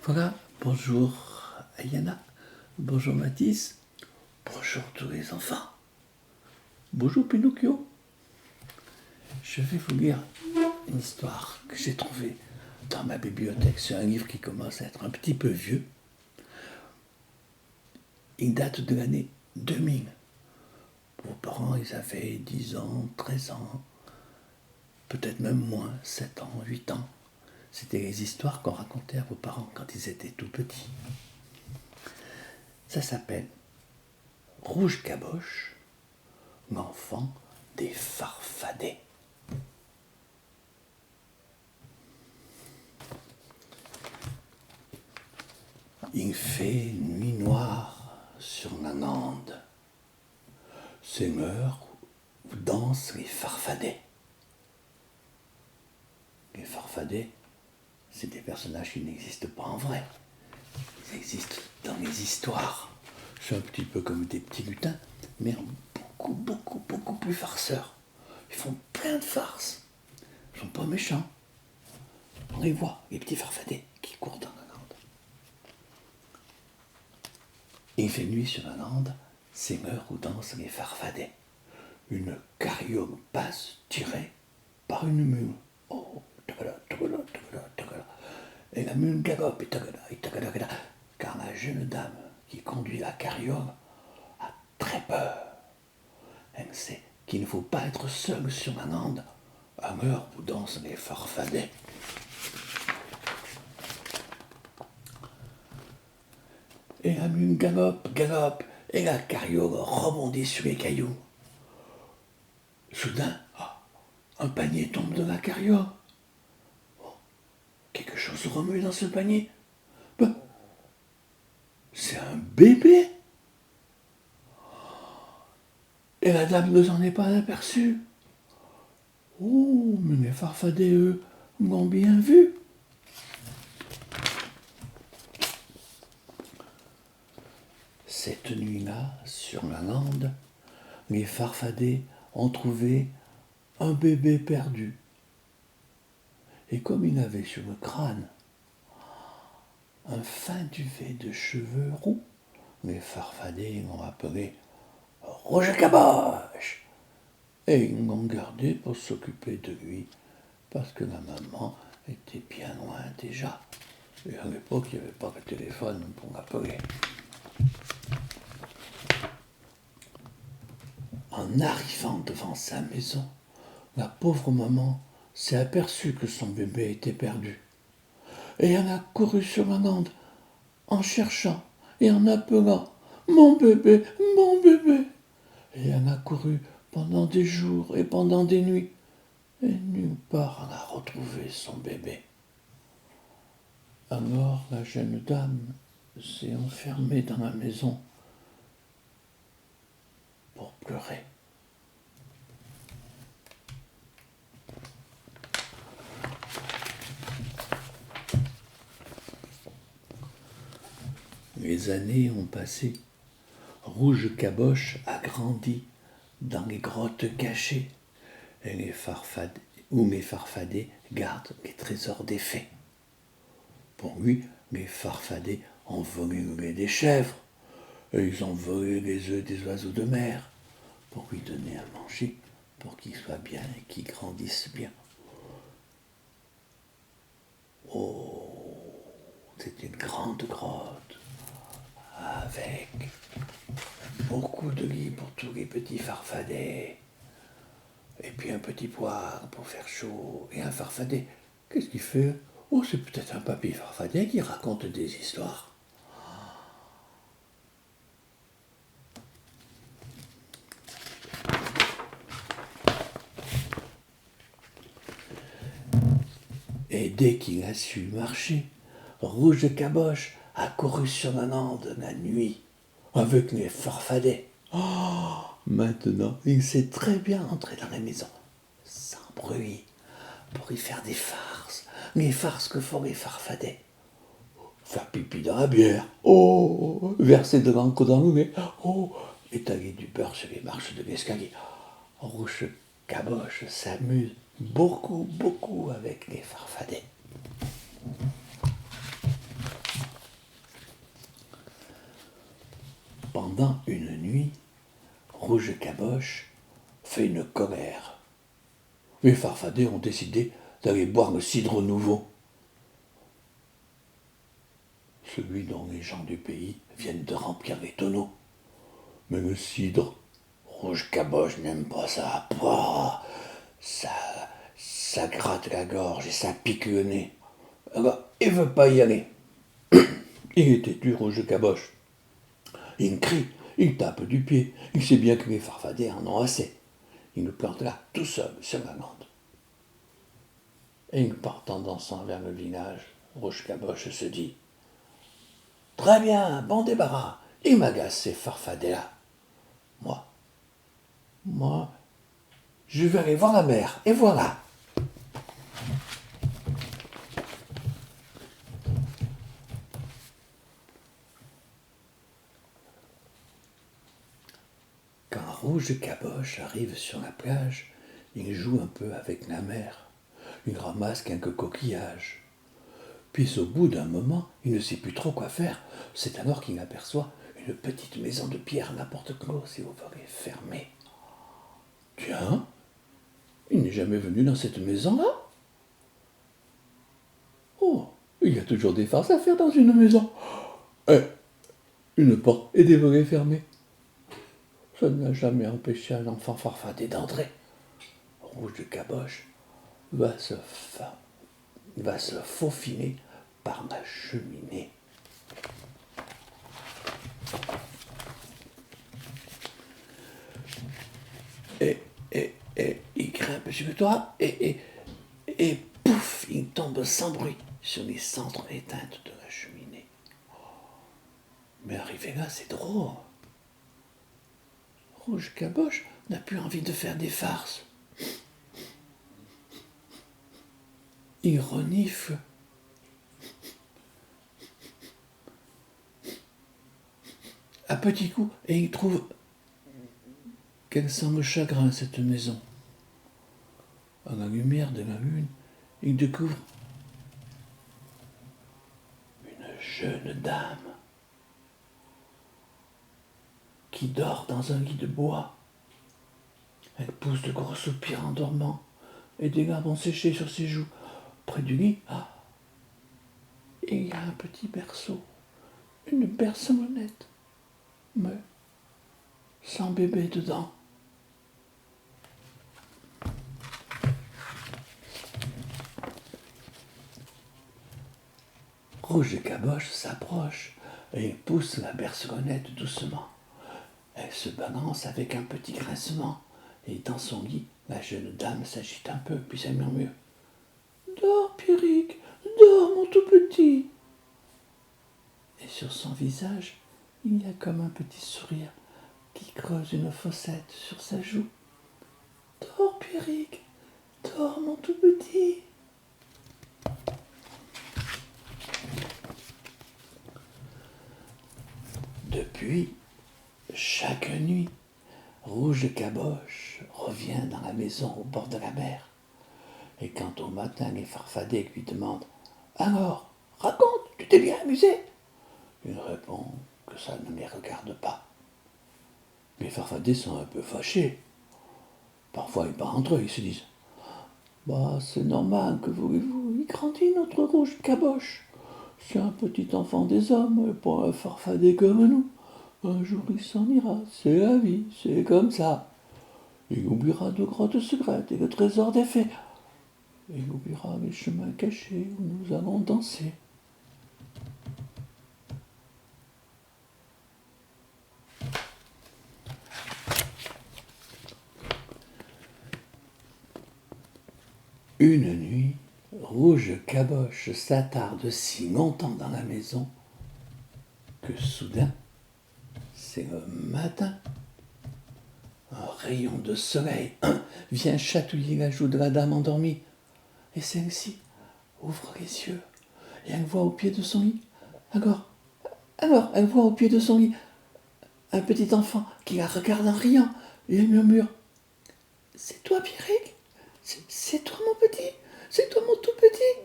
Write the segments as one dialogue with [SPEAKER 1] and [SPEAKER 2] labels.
[SPEAKER 1] Voilà, bonjour Ayana, bonjour Mathis, bonjour tous les enfants, bonjour Pinocchio. Je vais vous lire une histoire que j'ai trouvée dans ma bibliothèque. C'est un livre qui commence à être un petit peu vieux. Il date de l'année 2000. Vos parents, ils avaient 10 ans, 13 ans, peut-être même moins, 7 ans, 8 ans. C'était les histoires qu'on racontait à vos parents quand ils étaient tout petits. Ça s'appelle Rouge Caboche, l'enfant des Farfadets. Il fait nuit noire sur la lande. C'est l'heure où dansent les farfadets. Les farfadets, c'est des personnages qui n'existent pas en vrai. Ils existent dans les histoires. C'est un petit peu comme des petits lutins, mais beaucoup plus farceurs. Ils font plein de farces. Ils sont pas méchants. On les voit, les petits farfadets qui courent dans la lande. Il fait nuit sur la lande, c'est l'heure où dansent les farfadets. Une carriole passe tirée par une mule. Oh, tagada, tagada, tagada, tagada. Et la mule galope et tagada, tagada, car la jeune dame qui conduit la carriole a très peur. Elle sait qu'il ne faut pas être seule sur la lande à l'heure où dansent les farfadets. Et la mule galope, galope, et la carriole rebondit sur les cailloux. Soudain, un panier tombe de la carriole. Oh, quelque chose remue dans ce panier. Ben, c'est un bébé. Et la dame ne s'en est pas aperçue. Oh, mais les farfadets, eux, m'ont bien vu. Cette nuit-là, sur la lande, les farfadets ont trouvé un bébé perdu. Et comme il avait sur le crâne un fin duvet de cheveux roux, les farfadets l'ont appelé Rouge Caboche. Et ils l'ont gardé pour s'occuper de lui, parce que la maman était bien loin déjà. Et à l'époque, il n'y avait pas de téléphone pour l'appeler. En arrivant devant sa maison, la pauvre maman s'est aperçue que son bébé était perdu. Et elle a couru sur la lande en cherchant et en appelant « Mon bébé, mon bébé !» Et elle a couru pendant des jours et pendant des nuits, et nulle part elle n'a retrouvé son bébé. Alors la jeune dame s'est enfermée dans la maison pour pleurer. Les années ont passé. Rouge Caboche a grandi dans les grottes cachées et où les farfadets gardent les trésors des fées. Pour lui, les farfadets ont volé le lait des chèvres et ils ont volé les œufs des oiseaux de mer pour lui donner à manger, pour qu'il soit bien et qu'il grandisse bien. Oh, c'est une grande grotte avec beaucoup de lits pour tous les petits farfadets. Et puis un petit poêle pour faire chaud. Et un farfadet. Qu'est-ce qu'il fait? Oh, c'est peut-être un papy farfadet qui raconte des histoires. Et dès qu'il a su marcher, Rouge Caboche a couru sur la lande la nuit avec les farfadets. Oh, maintenant, il sait très bien entrer dans la maison, sans bruit, pour y faire des farces, les farces que font les farfadets. Faire pipi dans la bière, oh, verser de l'encre dans le lait, oh, étaler du beurre sur les marches de l'escalier. Rouge Caboche s'amuse beaucoup avec les farfadets. Pendant une nuit, Rouge Caboche fait une colère. Les farfadets ont décidé d'aller boire le cidre nouveau, celui dont les gens du pays viennent de remplir les tonneaux. Mais le cidre, Rouge Caboche n'aime pas ça. Pouah, ça gratte la gorge et ça pique le nez. Alors, il veut pas y aller. Il est têtu, Rouge Caboche. Il crie, il tape du pied. Il sait bien que les farfadets en ont assez. Il le plante là, tout seul, sur la lande. Et il part en dansant vers le village. Rouge Caboche se dit: très bien, bon débarras. Il m'agace ces farfadets-là. Moi, je vais aller voir la mer. Et voilà. Quand Rouge Caboche arrive sur la plage, il joue un peu avec la mer. Il ramasse quelques coquillages. Puis au bout d'un moment, il ne sait plus trop quoi faire. C'est alors qu'il aperçoit une petite maison de pierre n'importe close et au volet fermé. Tiens, il n'est jamais venu dans cette maison-là. Oh, il y a toujours des farces à faire dans une maison. Une porte et des volets fermés. Ça n'a jamais empêché un enfant farfadet d'entrer. Rouge Caboche va se faufiler par la cheminée. Et il grimpe sur le toit et pouf, il tombe sans bruit sur les cendres éteintes de la cheminée. Mais arrivé là, c'est drôle. Rouge Caboche n'a plus envie de faire des farces. Il renifle. À petits coups, et il trouve qu'elle sent le chagrin, cette maison. À la lumière de la lune, il découvre une jeune dame qui dort dans un lit de bois. Elle pousse de gros soupirs en dormant, et des larmes ont séché sur ses joues. Près du lit, il y a un petit berceau, une berceau-monette, mais sans bébé dedans. Rouge Caboche s'approche et il pousse la berceau-monette doucement. Elle se balance avec un petit grincement, et dans son lit, la jeune dame s'agite un peu, puis elle murmure: dors, Pierrick, dors, mon tout petit. Et sur son visage, il y a comme un petit sourire qui creuse une fossette sur sa joue. Dors, Pierrick, dors, mon tout petit. Depuis, chaque nuit, Rouge Caboche revient dans la maison au bord de la mer. Et quand au matin les farfadets lui demandent: alors, raconte, tu t'es bien amusé? Il répond que ça ne les regarde pas. Les farfadets sont un peu fâchés. Parfois ils parlent entre eux, ils se disent: bah, c'est normal, que voulez-vous, il grandit notre Rouge Caboche. C'est un petit enfant des hommes, pas un farfadet comme nous. Un jour il s'en ira, c'est la vie, c'est comme ça. Il oubliera de grottes secrètes et le trésor des fées. Il oubliera les chemins cachés où nous allons danser. Une nuit, Rouge Caboche s'attarde si longtemps dans la maison que soudain, c'est le matin. Un rayon de soleil vient chatouiller la joue de la dame endormie. Et celle-ci ouvre les yeux et elle voit au pied de son lit. Alors, elle voit au pied de son lit un petit enfant qui la regarde en riant et elle murmure: c'est toi, Pierrick? C'est toi, mon petit? C'est toi, mon tout petit?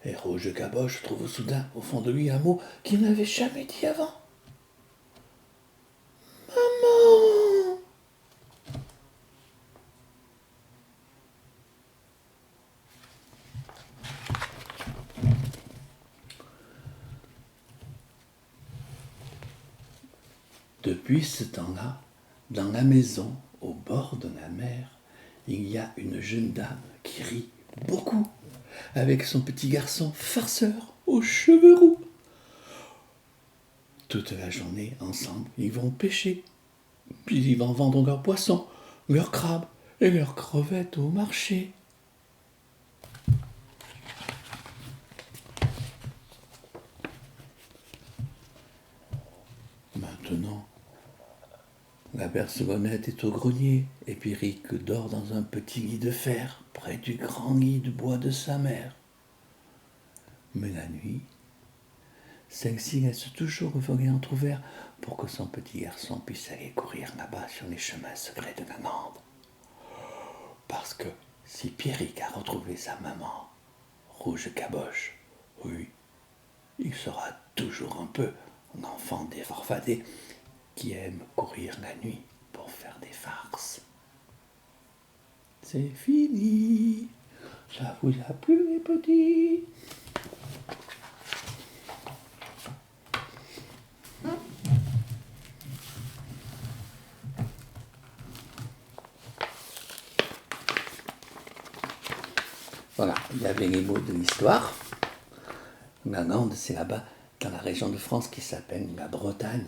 [SPEAKER 1] Et Rouge Caboche trouve soudain au fond de lui un mot qu'il n'avait jamais dit avant. Depuis ce temps-là, dans la maison, au bord de la mer, il y a une jeune dame qui rit beaucoup avec son petit garçon farceur aux cheveux roux. Toute la journée, ensemble, ils vont pêcher. Puis ils vont vendre leurs poissons, leurs crabes et leurs crevettes au marché. Maintenant, la Bercelonnette est au grenier et Pierrick dort dans un petit lit de fer près du grand lit de bois de sa mère. Mais la nuit, celle-ci laisse toujours le volet entrouvert pour que son petit garçon puisse aller courir là-bas sur les chemins secrets de la lande. Parce que si Pierrick a retrouvé sa maman, Rouge Caboche, oui, il sera toujours un peu un enfant défarfadé qui aime courir la nuit pour faire des farces. C'est fini. Ça vous a plu, les petits? Voilà, il y avait les mots de l'histoire. La Lande, c'est là-bas, dans la région de France qui s'appelle la Bretagne.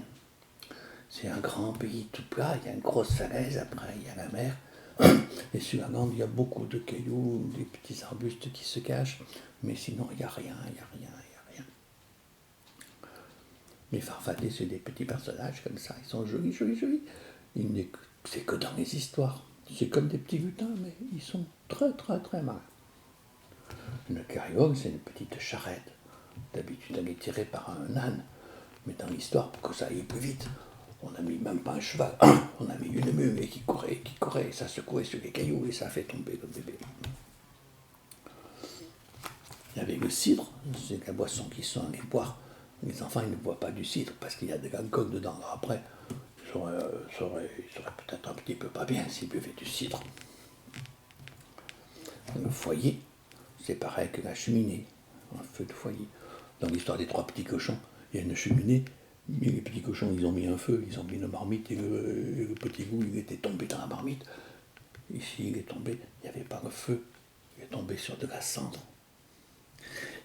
[SPEAKER 1] C'est un grand pays tout plat, il y a une grosse falaise, après il y a la mer. Et sur la Lande, il y a beaucoup de cailloux, des petits arbustes qui se cachent. Mais sinon, il n'y a rien, il n'y a rien, il n'y a rien. Les farfadets, c'est des petits personnages comme ça, ils sont jolis, jolis, jolis. C'est que dans les histoires. C'est comme des petits lutins, mais ils sont très, très, très malins. Une carriole, c'est une petite charrette. D'habitude, elle est tirée par un âne. Mais dans l'histoire, pour que ça aille plus vite, on n'a mis même pas un cheval. On a mis une mule et qui courait, et ça secouait sur les cailloux et ça fait tomber le bébé. Il y avait le cidre, c'est la boisson qu'ils sont allés boire. Les enfants, ils ne boivent pas du cidre parce qu'il y a de l'alcool dedans. Alors après, ils seraient peut-être un petit peu pas bien s'ils buvaient du cidre. Le foyer, c'est pareil que la cheminée, un feu de foyer. Dans l'histoire des 3 petits cochons, il y a une cheminée, mais les petits cochons, ils ont mis un feu, ils ont mis une marmite et le petit goût, il était tombé dans la marmite. Ici, il est tombé, il n'y avait pas de feu, il est tombé sur de la cendre.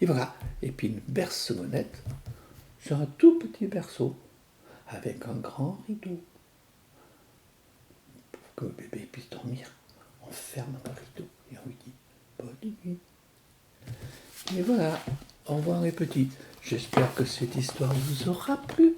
[SPEAKER 1] Et voilà, et puis une bercelonnette sur un tout petit berceau avec un grand rideau. Pour que le bébé puisse dormir, on ferme le rideau et on lui dit bonne nuit. Et voilà, au revoir les petits. J'espère que cette histoire vous aura plu.